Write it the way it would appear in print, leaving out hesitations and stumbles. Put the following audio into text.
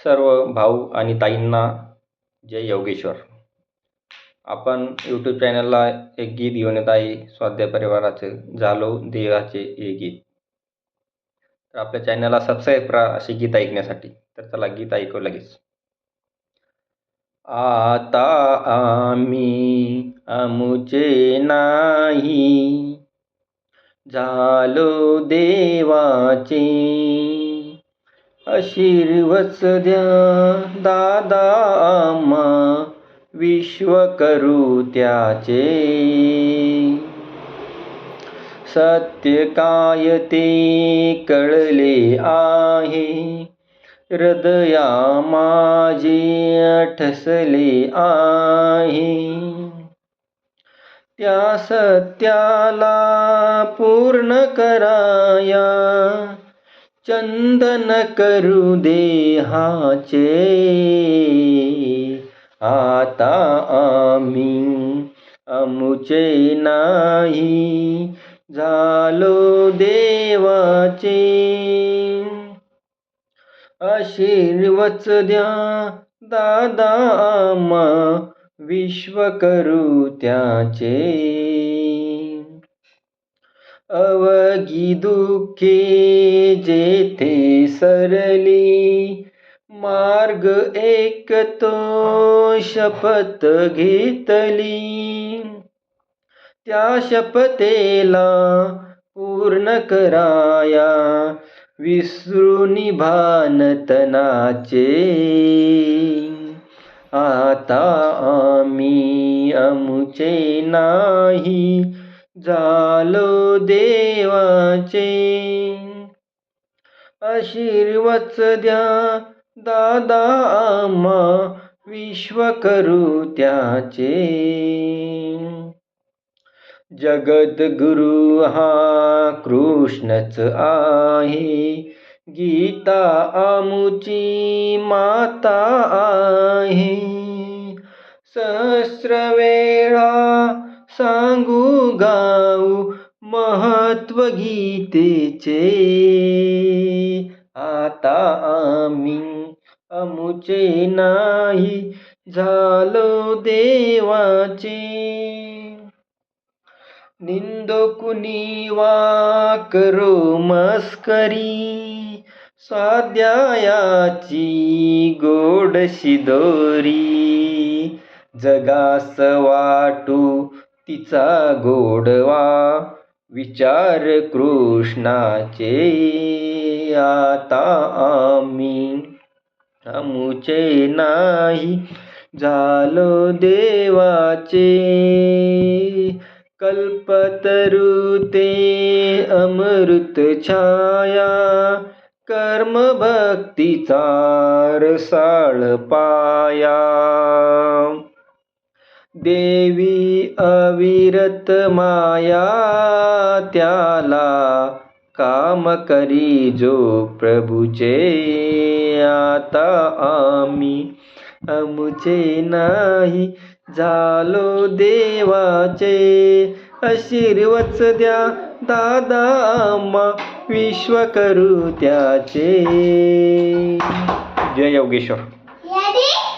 सर्व भाऊ आणि ताईंना जय योगेश्वर. आपण यूट्यूब चॅनलला एक गीत घेऊन येत आहे, स्वाध्याय परिवाराचं झालो देवाचे हे गीत. तर आपल्या चॅनलला सबस्क्राईब करा अशी गीत ऐकण्यासाठी. तर चला गीत ऐकू लगेच. आता आम्ही आमुचे नाही झालो देवाचे, आशीर्वच द्या दादा आम्हा विश्व करू त्याचे. सत्य काय ते कळले आहे, हृदया माझे ठसले आहे. त्या सत्याला पूर्ण कराया चंदन करू देहाचे. आता आम्ही आमुचे नाही झालो देवाचे, आशीर्वच द्या दादा आम्हा विश्व करू त्याचे. अवघी दुःखे जेथे सरली, मार्ग एक तो शपथ घेतली. त्या शपथेला पूर्ण कराया विसरून भान तनाचे. आता आम्ही आमुचे नाही झालो देवाचे, आशीर्वच द्या दादा आम्हा विश्व करू त्याचे. जगद्गुरु हा कृष्णच आहे, गीता आमुची माता आहे. सहस्र वेळा सांगू गाऊ महत्व गीतेचे. आता आम्ही आमुचे नाही झालो देवाचे, निंदो कुणी वा करो मस्करी, स्वाध्यायाची गोडशी दोरी. जगास वाटू तिचा गोडवा विचार कृष्णाचे. आता आम्ही आमुचे नाही झालो देवाचे, कल्पतरू ते अमृत छाया, कर्म भक्तीचा रसाळ पाया. देवी अविरत माया त्याला काम करी जो प्रभूचे. आता आम्ही आमुचे नाही झालो देवाचे, आशीर्वच द्या दादा आम्हा विश्व करू त्याचे. जय योगेश्वर.